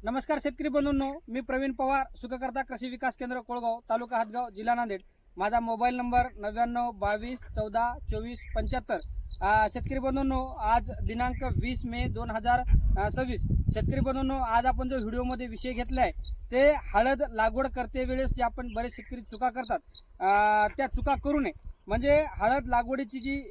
नमस्कार शेतकरी बंधूंनो, मी प्रवीण पवार, सुखकर्ता कृषी विकास केंद्र कोळगाव, तालुका हातगाव, जिल्हा नांदेड. माझा मोबाईल नंबर 99 22 14 24 75. शेतकरी बंधूंनो, आज दिनांक 20 मे 2026. शेतकरी बंधूंनो, आज आपण जो व्हिडिओमध्ये विषय घेतला आहे ते हळद लागवड करते वेळेस जे आपण बरेच शेतकरी चुका करतात, त्या चुका करू नये. म्हणजे हळद लागवडीची जी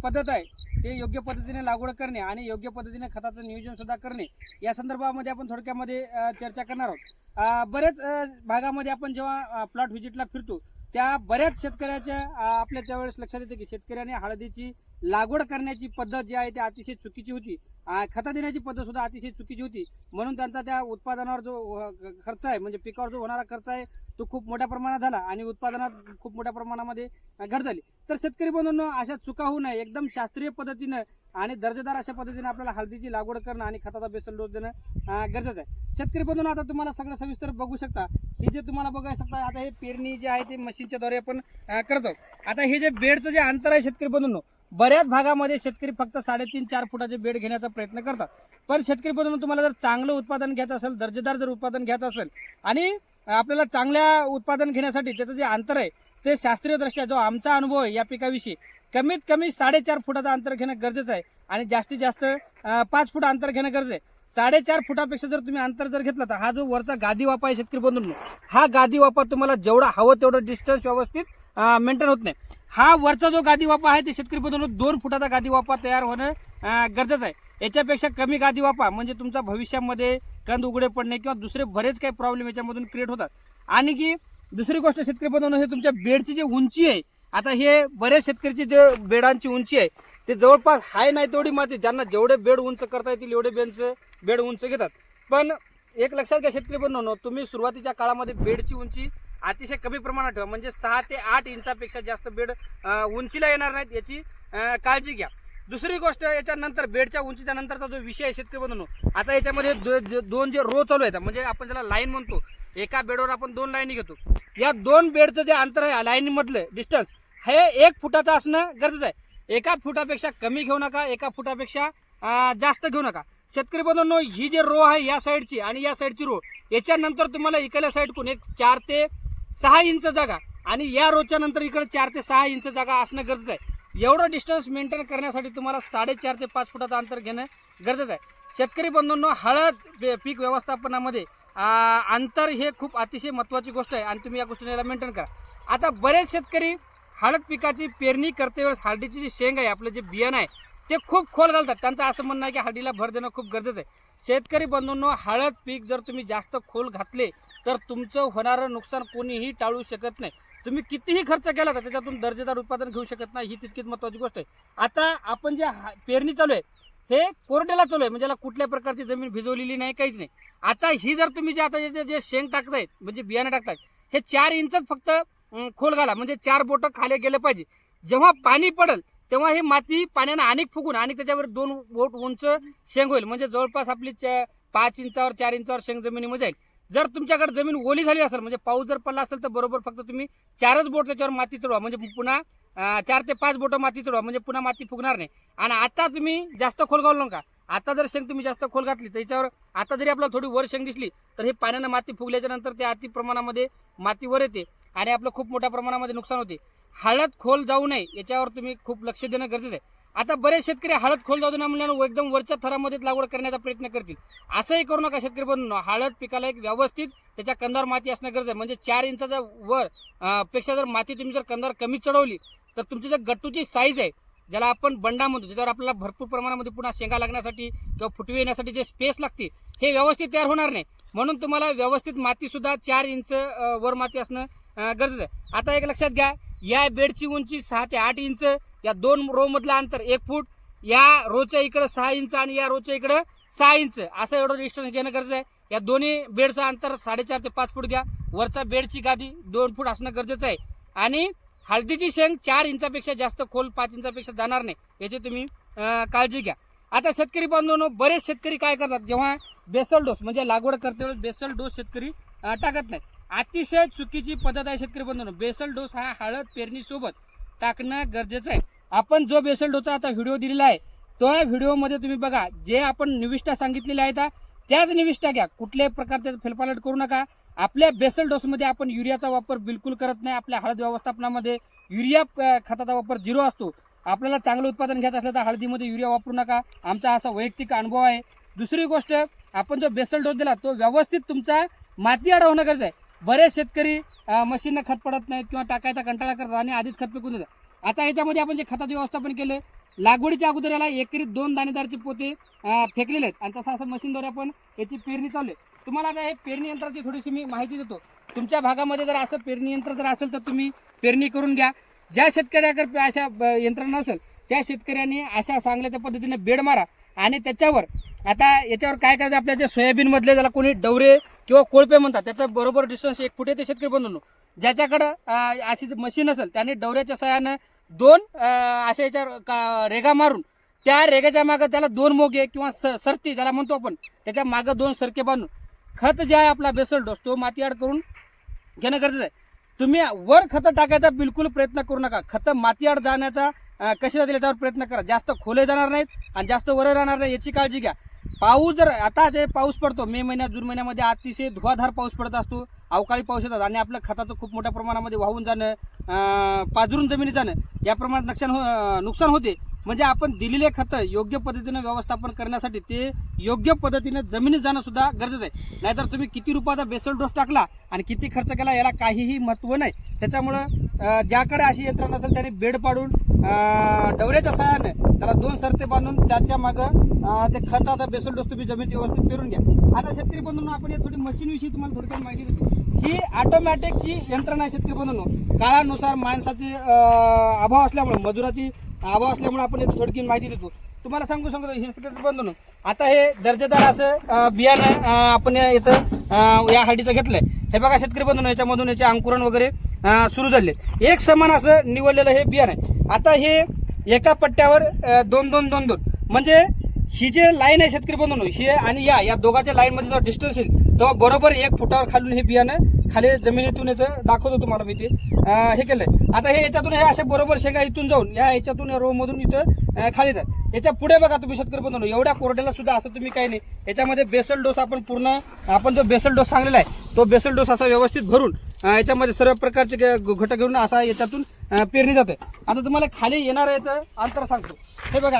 पद्धत आहे ते योग्य पद्धतीने लागवड करणे आणि योग्य पद्धतीने खताचं नियोजन सुद्धा करणे, या संदर्भामध्ये आपण थोडक्यामध्ये चर्चा करणार आहोत. बरेच भागामध्ये आपण जेव्हा प्लॉट व्हिजिटला फिरतो त्या बऱ्याच शेतकऱ्याच्या आपल्या त्यावेळेस लक्षात येते की शेतकऱ्याने हळदीची लागवड करण्याची पद्धत जी आहे ती अतिशय चुकीची होती. खतं देण्याची पद्धत सुद्धा अतिशय चुकीची होती. म्हणून त्यांचा त्या उत्पादनावर जो खर्च आहे, म्हणजे पिकावर जो होणारा खर्च आहे तो खूप मोठ्या प्रमाणात झाला आणि उत्पादनात खूप मोठ्या प्रमाणामध्ये घट झाली. तर शेतकरी बंधूंनो, अशा चुका होऊ नये. एकदम शास्त्रीय पद्धतीनं आणि दर्जेदार अशा पद्धतीने आपल्याला हळदीची लागवड करणं आणि खताचा बेसल डोस देणं गरजेचं आहे. शेतकरी बंधूंनो, आता तुम्हाला सगळं सविस्तर बघू शकता. हे जे तुम्हाला बघू शकता, आता हे पेरणी जे आहे ते मशीनच्या द्वारे आपण करतो. आता हे जे बेडचं जे अंतर आहे शेतकरी बंधूंनो, बऱ्याच भागामध्ये शेतकरी फक्त 3.5-4 फुटाचे बेड घेण्याचा प्रयत्न करतात. पण शेतकरी बंधूंनो, तुम्हाला जर चांगलं उत्पादन घ्यायचं असेल, दर्जेदार जर उत्पादन घ्यायचं असेल आणि आपल्याला चांगल्या उत्पादन घेण्यासाठी त्याचं जे अंतर आहे ते शास्त्रीयदृष्ट्या, जो आमचा अनुभव आहे या पिकाविषयी, कमीत कमी 4.5 फुटाचं अंतर घेणं गरजेचं आहे आणि जास्तीत जास्त 5 फूट अंतर घेणं गरजेचं आहे. 4.5 फुटापेक्षा जर तुम्ही अंतर जर घेतलं तर हा जो वरचा गादी वापा आहे शेतकरी बंधूंनो, हा गादी वापा तुम्हाला जेवढा हवं तेवढं डिस्टन्स व्यवस्थित मेंटेन होत नाही. हा वरचा जो गादी वापा आहे ते शेतकरी बंधूंनो 2 फुटाचा गादी वापा तयार होणं गरजेचं आहे. याच्यापेक्षा कमी गादी वापा म्हणजे तुमचा भविष्यामध्ये कंद उघडे पडणे किंवा दुसरे बरेच काही प्रॉब्लेम याच्यामधून क्रिएट होतात. आणि की दुसरी गोष्ट शेतकरी बंधूंनो, हे तुमच्या बेडची जी उंची आहे, आता हे बरेच शेतकऱ्याची जे बेडांची उंची आहे ते जवळपास हाय नाही तेवढी माती, ज्यांना जेवढे बेड उंच करता येतील एवढे बेड उंच घेतात. पण एक लक्षात घ्या शेतकरी बंधूंनो, तुम्ही सुरुवातीच्या काळामध्ये बेडची उंची अतिशय कमी प्रमाणात ठेवा. म्हणजे 6 ते 8 इंचापेक्षा जास्त बेड उंचीला येणार नाहीत, याची काळजी घ्या. दुसरी गोष्ट, याच्यानंतर बेडच्या उंचीच्या नंतरचा जो विषय आहे शेतकरी बंधूंनो, आता याच्यामध्ये दोन जे रो चालू आहेत, म्हणजे आपण ज्याला लाईन म्हणतो, एका बेडवर आपण 2 लाईनी घेतो. या 2 बेडचं जे अंतर आहे लाईनीमधलं डिस्टन्स हे 1 फुटाचं असणं गरजेचं आहे. 1 फुटापेक्षा कमी घेऊ नका, 1 फुटापेक्षा जास्त घेऊ नका. शेतकरी बंधूंनो, ही जे रो आहे या साईडची आणि या साईडची रो, याच्यानंतर तुम्हाला इकडल्या साईडकडून एक 4 ते 6 इंच जागा आणि या रोच्या नंतर इकडे 4 ते 6 इंच जागा असणं गरजेचं आहे. एवढं डिस्टन्स मेंटेन करण्यासाठी तुम्हाला 4.5 ते 5 फुटाचं अंतर घेणं गरजेचं आहे. शेतकरी बंधूंनो, हळद पीक व्यवस्थापनामध्ये अंतर हे खूप अतिशय महत्त्वाची गोष्ट आहे आणि तुम्ही या गोष्टीला मेंटेन करा. आता बरेच शेतकरी हळद पिकाची पेरणी करते वेळेस हळदीची जी शेंग आहे, आपलं जे बियाणं आहे ते खूप खोल घालतात. त्यांचं असं म्हणणं आहे की हळदीला भर देणं खूप गरजेचं आहे. शेतकरी बंधूंनो, हळद पीक जर तुम्ही जास्त खोल घातले तर तुमचं होणारं नुकसान कोणीही टाळू शकत नाही. तुम्ही कितीही खर्च केला तर त्याच्यातून दर्जेदार उत्पादन घेऊ शकत नाही, ही तितकीच महत्त्वाची गोष्ट आहे. आता आपण जे पेरणी चालू आहे हे कोरड्याला चालू आहे, म्हणजे याला कुठल्या प्रकारची जमीन भिजवलेली नाही, काहीच नाही. आता ही जर तुम्ही जे आता जे शेंग टाकतायत, म्हणजे बियाणं टाकतायत, हे 4 इंचच फक्त खोल घाला, म्हणजे 4 बोटं खाली गेले पाहिजे. जेव्हा पाणी पडेल तेव्हा हे माती पाण्यानं अनेक फुगून आणि त्याच्यावर 2 बोट उंच शेंग होईल, म्हणजे जवळपास आपली 5 इंचावर 4 इंचावर शेंग जमिनीमध्ये जाईल. जर तुमच्याकडे जमीन ओली झाली असेल, म्हणजे पाऊस जर पडला असेल तर बरोबर फक्त तुम्ही 4च बोट त्याच्यावर माती चढवा, म्हणजे पुन्हा 4 ते 5 बोटं माती चढवा, म्हणजे पुन्हा माती फुगणार नाही. आणि आता तुम्ही जास्त खोल घालू नका. आता जर शेंग तुम्ही जास्त खोल घातली त्याच्यावर आता जरी आपल्याला थोडी वर शेंग दिसली तर हे पाण्यानं माती फुगल्याच्या नंतर ते अति प्रमाणामध्ये माती वर येते आणि आपलं खूप मोठ्या प्रमाणामध्ये नुकसान होते. हळद खोल जाऊ नये याच्यावर तुम्ही खूप लक्ष देणं गरजेचं आहे. आता बरेच शेतकरी हळद खोल जाऊ नये म्हणल्यानं एकदम वरच्या थरामध्ये लागवड करण्याचा प्रयत्न करतील. असंही करू नका शेतकरी बंधूंनो. हळद पिकाला एक व्यवस्थित त्याच्या कंदावर माती असणं गरजेचं आहे. म्हणजे 4 इंचाचा वर पेक्षा जर माती तुम्ही जर कंदावर कमी चढवली तर तुमची जर गट्टूची साईज आहे, ज्याला आपण बंडा म्हणतो, त्याच्यावर आपल्याला भरपूर प्रमाणामध्ये पुन्हा शेंगा लागण्यासाठी किंवा फुटवे येण्यासाठी जे स्पेस लागते हे व्यवस्थित तयार होणार नाही. म्हणून तुम्हाला व्यवस्थित माती सुद्धा 4 इंच वर माती असणं गरजेचं आहे. आता एक लक्षात घ्या, या बेडची उंची 6 ते 8 इंच, या 2 रो मधलं अंतर 1 फूट, या रोच्या इकडे 6 इंच आणि या रोच्या इकडे 6 इंच असं एवढं डिस्टन्स घेणं गरजेचं आहे. या दोन्ही बेडचं अंतर 4.5 ते 5 फूट घ्या. वरचा बेडची गादी 2 फूट असणं गरजेचं आहे. आणि हळदीची शेंग 4 इंचापेक्षा जास्त खोल 5 इंचापेक्षा जाणार नाही, याची तुम्ही काळजी घ्या. आता शेतकरी बांधवांनो, बरेच शेतकरी काय करतात, जेव्हा बेसल डोस म्हणजे लागवड करते वेळेस बेसल डोस शेतकरी टाकत नाही. अतिशय चुकीची पद्धत आहे शेतकरी बांधवांनो. बेसल डोस हा हळद पेरणी सोबत टाकणं गरजेचं आहे. आपण जो बेसल डोसचा आता व्हिडिओ दिलेला आहे तो व्हिडिओमध्ये तुम्ही बघा, जे आपण निविष्ठा सांगितलेल्या आहेत त्याच निविष्ठा घ्या, कुठल्याही प्रकारचे फेलपालट करू नका. आपल्या बेसल डोसमध्ये आपण युरियाचा वापर बिलकुल करत नाही. आपल्या हळद व्यवस्थापनामध्ये युरिया खताचा वापर 0 असतो. आपल्याला चांगलं उत्पादन घ्यायचं असलं तर हळदीमध्ये युरिया वापरू नका. आमचा असा वैयक्तिक अनुभव आहे. दुसरी गोष्ट, आपण जो बेसल डोस दिला तो व्यवस्थित तुमचा माती आडा होणं गरजेचं आहे. बरेच शेतकरी मशीननं खत पडत नाहीत किंवा टाकायचा कंटाळा करतात आणि आधीच खत फेकून देतात. आता याच्यामध्ये आपण जे खताचं व्यवस्थापन केलं, लागवडीच्या अगोदर याला एकरी 2 दाणेदारचे पोते फेकलेले आहेत आणि तसं असं मशीनद्वारे आपण याची पेरणी चालू आहे. तुम्हाला आता हे पेरणी यंत्राची थोडीशी मी माहिती देतो. तुमच्या भागामध्ये जर असं पेरणी यंत्र जर असेल तर तुम्ही पेरणी करून घ्या. ज्या शेतकऱ्याकडे अशा यंत्रणा नसेल त्या शेतकऱ्यांनी अशा चांगल्या त्या पद्धतीने बेड मारा आणि त्याच्यावर आता याच्यावर काय करायचं, आपल्या जे सोयाबीनमधले ज्याला कोणी डवरे किंवा कोळपे म्हणतात त्याचं बरोबर डिस्टन्स 1 फूट आहे. ते शेतकरी बंधूंनो, ज्याच्याकडं अशी मशीन असेल त्याने डवऱ्याच्या सहाय्यानं 2 अशा याच्यावर रेगा मारून त्या रेगाच्या मागं त्याला 2 मोगे किंवा सरती ज्याला म्हणतो आपण त्याच्या मागं 2 सरके बांधून खत जे आहे आपला बेसल डोस तो माती आड करून घेणं गरजेचं आहे. तुम्ही वर खतं टाकायचा बिलकुल प्रयत्न करू नका. खतं माती आड जाण्याचा कसे जातील याच्यावर प्रयत्न करा. जास्त खोले जाणार नाहीत आणि जास्त वर राहणार नाही याची काळजी घ्या. पाऊस जर आता जे पाऊस पडतो मे महिन्यात, जून महिन्यामध्ये अतिशय धुवाधार पाऊस पडत असतो, अवकाळी पाऊस येतात आणि आपलं खताचं खूप मोठ्या प्रमाणामध्ये वाहून जाणं, पाझरून जमिनीत जाणं या प्रमाणात नुकसान होते. म्हणजे आपण दिलेले खतं योग्य पद्धतीने व्यवस्थापन करण्यासाठी ते योग्य पद्धतीने जमिनीत जाणं सुद्धा गरजेचं आहे. नाहीतर तुम्ही किती रुपयाचा बेसल डोस टाकला आणि किती खर्च केला याला काहीही महत्त्व नाही. त्याच्यामुळं ज्याकडे अशी यंत्रणा असेल त्याने बेड पाडून डवऱ्याच्या सहाय्याने त्याला 2 सरते बांधून त्याच्या मागं ते खताचा बेसल डोस तुम्ही जमिनीत व्यवस्थित पेरून घ्या. आता शेतकरी बंधूंनो, आपण थोडी मशीनविषयी तुम्हाला थोडक्यात माहिती देतो. ही ऑटोमॅटिकची यंत्रणा आहे शेतकरी बंधूंनो. काळानुसार माणसाचे अभाव असल्यामुळे, मजुराची अभाव असल्यामुळे आपण थोडकी माहिती देतो. तुम्हाला सांगतो हे शेतकरी बंधूंनो, आता हे दर्जेदार असं बियाणं आपण इथं या हळदीचं घेतलंय. हे बघा शेतकरी बंधूंनो, याच्यामधून याचे अंकुरण वगैरे सुरू झाले. एक समान असं निवडलेलं हे बियाणं आहे. आता हे एका पट्ट्यावर 2-2-2-2 म्हणजे ही जे लाईन आहे शेतकरी बंधूंनो, ही आणि या दोघांच्या लाईन मध्ये जो डिस्टन्स येईल तेव्हा बरोबर 1 फुटावर खालून हे बियाणं खाली जमिनीतून याचं दाखवतो तुम्हाला मी ते हे केलंय. आता हे याच्यातून हे असे बरोबर शेंगा इथून जाऊन या याच्यातून रो मधून इथं खाली येतात. याच्या पुढे बघा तुम्ही शेतकरी बंधूंनो, एवढ्या कोरड्याला सुद्धा असं तुम्ही काही नाही. याच्यामध्ये बेसल डोस आपण जो बेसल डोस सांगलेला आहे तो बेसल डोस असा व्यवस्थित भरून याच्यामध्ये सर्व प्रकारचे घटक घेऊन असा याच्यातून पेरणी जाते. आता तुम्हाला खाली येणारं याचं अंतर सांगतो. हे बघा,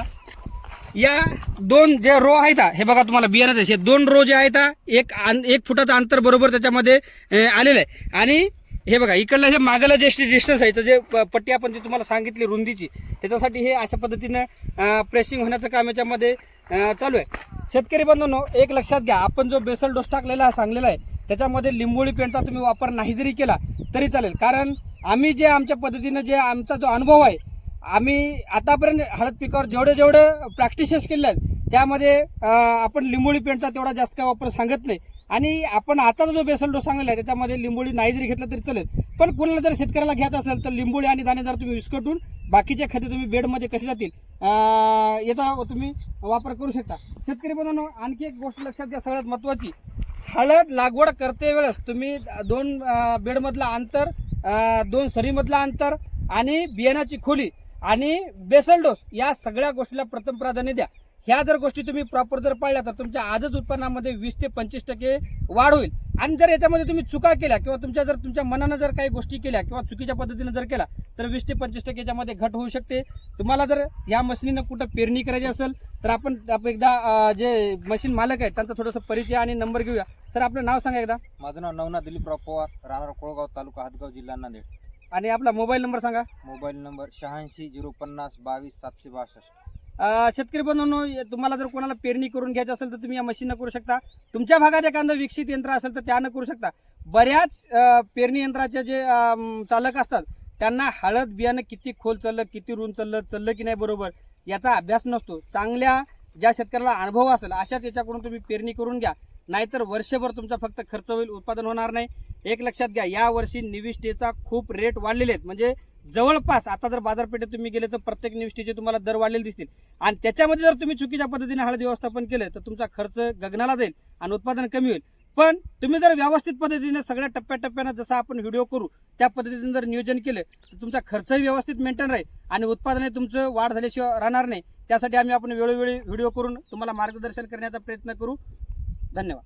या 2 जे रो आहेत, हे बघा तुम्हाला बियाण्याचे 2 रो जे आहेत, 1 फुटाचं अंतर बरोबर त्याच्यामध्ये आलेलं आहे. आणि हे बघा इकडलं हे मागलं जे डिस्टन्स आहे, जे पट्टी आपण जी तुम्हाला सांगितली रुंदीची, त्याच्यासाठी हे अशा पद्धतीनं प्रेसिंग होण्याचं काम याच्यामध्ये चालू आहे. शेतकरी बंधूंनो, एक लक्षात घ्या, आपण जो बेसल डोस टाकलेला सांगलेला आहे त्याच्यामध्ये लिंबोळी पेंटचा तुम्ही वापर नाही जरी केला तरी चालेल. कारण आम्ही जे आमच्या पद्धतीनं जे आमचा जो अनुभव आहे, आम्ही आतापर्यंत हळद पिकावर जेवढे प्रॅक्टिसेस केले आहेत त्यामध्ये आपण लिंबोळी पेंटचा तेवढा जास्त काय वापर सांगत नाही. आणि आपण आताचा जो बेसल डोस सांगलेला आहे त्याच्यामध्ये लिंबोळी नाही जरी घेतला तरी चालेल. पण कोणाला जर शेतकऱ्याला घ्यायचं असेल तर लिंबोळी आणि दाणेदार तुम्ही विस्कटून बाकीचे खते तुम्ही बेडमध्ये कसे जातील याचा तुम्ही वापर करू शकता. शेतकरी बंधूंनो, आणखी एक गोष्ट लक्षात घ्या, सगळ्यात महत्त्वाची, हळद लागवड करते वेळेस तुम्ही 2 बेडमधला अंतर, 2 सरीमधला अंतर आणि बियाण्याची खोली आणि बेसल डोस या सगळ्या गोष्टीला प्रथम प्राधान्य द्या. ह्या जर गोष्टी तुम्ही प्रॉपर जर पाळल्या तर तुमच्या आजच उत्पन्नामध्ये 20 ते 25% वाढ होईल. आणि जर याच्यामध्ये तुम्ही चुका केल्या किंवा तुमच्या मनानं जर काही गोष्टी केल्या किंवा चुकीच्या पद्धतीने जर केला तर 20 ते 25% याच्यामध्ये घट होऊ शकते. तुम्हाला जर या मशीनीनं कुठं पेरणी करायची असेल तर आपण एकदा जे मशीन मालक आहेत त्यांचा थोडासा परिचय आणि नंबर घेऊया. सर, आपलं नाव सांगा एकदा. माझं नाव नवनाथ दिलीपराव पवार, राहणार कोळगाव, तालुका हातगाव, जिल्हा नांदेड. आणि आपला मोबाईल नंबर सांगा. Mobile number 86 050 22 762. शेतकरी बंधूंनो, तुम्हाला जर कोणाला पेरणी करून घ्यायची असेल तर तुम्ही या मशीननं करू शकता. तुमच्या भागात एखादं विकसित यंत्र असेल तर त्यानं करू शकता. बऱ्याच पेरणी यंत्राचे जे चालक असतात त्यांना हळद बियाणं किती खोल चाललं, किती रुंद चाललं की नाही बरोबर याचा अभ्यास नसतो. चांगल्या ज्या शेतकऱ्याला अनुभव असेल अशाच याच्याकडून तुम्ही पेरणी करून घ्या, नाहीतर वर्षभर तुमचा फक्त खर्च होईल, उत्पादन होणार नाही. एक लक्षात घ्या, या वर्षी निविष्ठेचा खूप रेट वाढलेले आहेत. म्हणजे जवळपास आता जर बाजारपेठेत तुम्ही गेले तर प्रत्येक निविष्ठेचे तुम्हाला दर वाढलेले दिसतील. आणि त्याच्यामध्ये जर तुम्ही चुकीच्या पद्धतीने हळद व्यवस्थापन केलं तर तुमचा खर्च गगनाला जाईल आणि उत्पादन कमी होईल. पण तुम्ही जर व्यवस्थित पद्धतीने सगळ्या टप्प्याटप्प्यानं जसं आपण व्हिडिओ करू त्या पद्धतीने जर नियोजन केलं तर तुमचा खर्चही व्यवस्थित मेंटेन राहील आणि उत्पादनही तुमचं वाढ झाल्याशिवाय राहणार नाही. त्यासाठी आपण वेळोवेळी व्हिडिओ करून तुम्हाला मार्गदर्शन करण्याचा प्रयत्न करू. धन्यवाद.